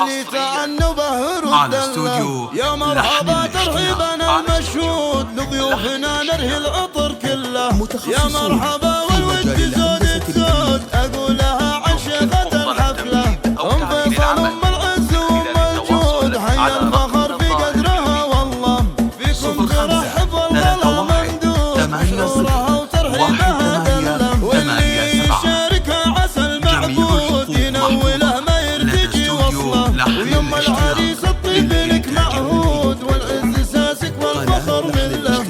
واللي تعنبه رد له. يا مرحبا ترحيبنا المشهود لضيوفنا نرهي العطر كله. يا مرحبا والود زود الزود أقولها عن شيخة الحفلة. أم فيصل أم العز وأم الجود حي الفخر في قدرها والله. فيكم ترحب والغلا ممدود بشعورها وترحيبها دلم. واللي يشاركها عسى المعبود ينوله ما يرتجي وصله. ويم العريس الطيب لك معهود والعز ساسك والفخر من له.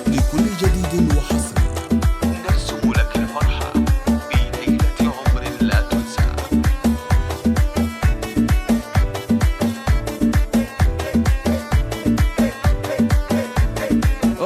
لكل جديد وحصري نرسم لك الفرحة في ليلة عمر لا تنسى.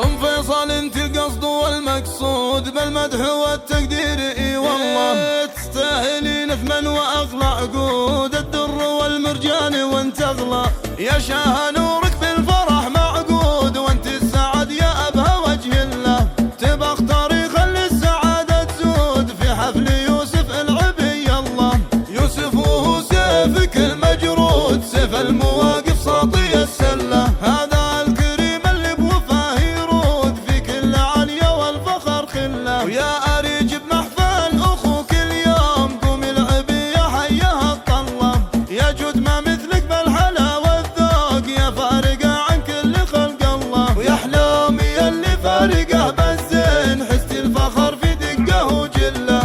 أم فيصل انت القصد والمقصود بالمدح والتقدير اي والله. تستاهلين ثمن واغلى عقود الدر والمرجان وانت اغلى. يا شاه نورك بالفرح معقود وانت السعد يا ابها وجه الله. تبى اختاري خلي السعادة تزود في حفل يوسف العبي الله. يوسف وهو سيفك المجرود سيف المواقف ساطي السلة. هذا الكريم اللي بوفاه يرود في كل عليا والفخر خله. ويا اريج بمحفل اخوك اليوم قومي العبي يا حيها الطلة. يا جود ما مثلك بالحلا والذوق يا فارقة عن كل خلق الله. ويا حلومي اللي فارقة بالزين حستي الفخر في دقه وجله.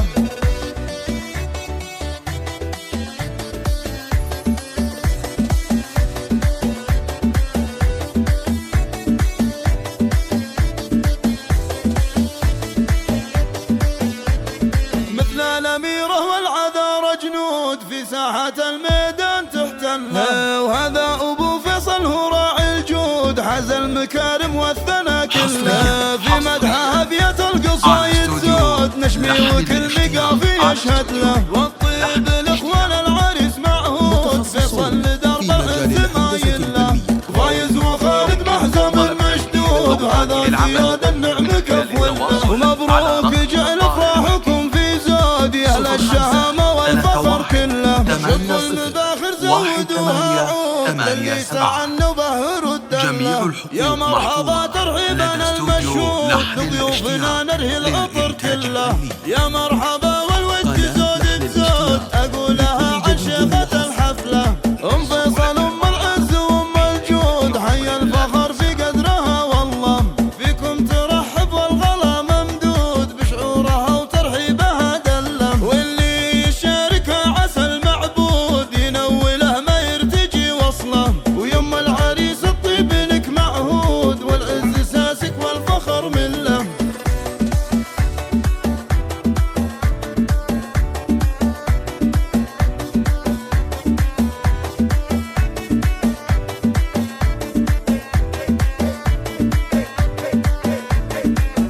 مثل الأميرة والعذارى جنود في ساحة الميدان تحتلها. وهذا أبو فيصل هو راعي الجود حاز المكارم والثنى كلها. في مدحها أبيات القصايد زود نشمي وكل مقافي يشهد له. والطيب الإخوان العريس معهود فيصل لدرب العز ما يله. فايز وخالد محزم المشدود وهذا زياد النعم كفوله. ومبروك جعل افراحكم في زود يا اهل الشهامه والفخر كله. شكر داخل زودوها عود اللي تعنبه رد له. يا مرحبا ترحيبنا المشهود لضيوفنا نرهي العطر كله. يا مرحبا والود زود الزود اقولها عن شيخة الحفله. ام فيصل ام العز وام الجود حي الفخر في قدرها والله. فيكم ترحب والغلا ممدود بشعورها وترحيبها دلم. واللي يشاركها عسى المعبود ينوله ما يرتجي وصله. ويم العريس الطيب لك معهود والعز ساسك والفخر من له.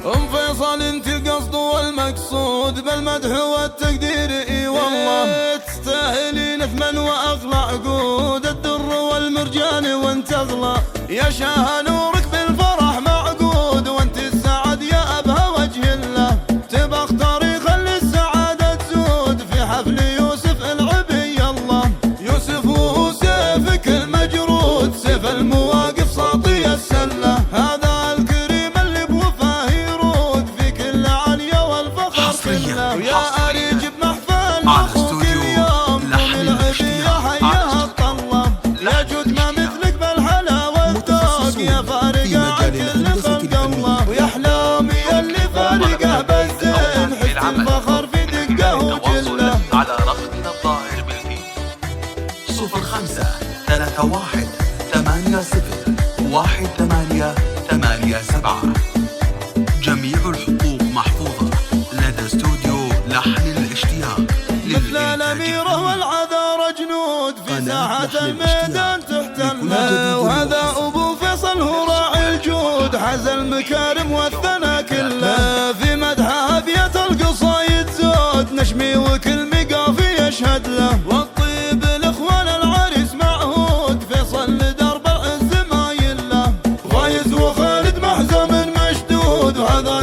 أم فيصل انت القصد والمقصود بالمدح والتقدير اي والله. تستاهلين ثمن واغلى عقود الدر والمرجان وانت اغلى. يا شاه نورك بالفرح معقود وانت السعد يا ابها وجه الله. تبى اختاري خلي السعادة تزود في حفل يوسف العبي الله. يوسف وهو سيفك المجرود سيف المواقف ساطي السلة. هذا الكريم اللي بوفاه يرود في كل عليا والفخر كله. ويا اريج بمحفل اخوك اليوم قومي العبي يا حيها الطلة. يا جود ما مثلك بالحلا والذوق يا فارقة عن كل خلق الله. ويا حلومي اللي فارقة بالزين حستي الفخر في دقه وجله. على رقمنا الظاهر بالفيد 05 31 80 1887. جميع الحقوق محفوظة لدى استوديو لحن الاشتياق. مثل الأميرة والعذارى جنود في ساحة الميدان تحتلها. وهذا أبو فيصل هو راعي الجود حاز المكارم والثنى كله. في مدحها أبيات القصايد زود نشمي وكل مقافي يشهد له. والطيب الإخوان العريس معهود فيصل لدرب العز ما يله. فايز وخالد محزم مشدود وهذا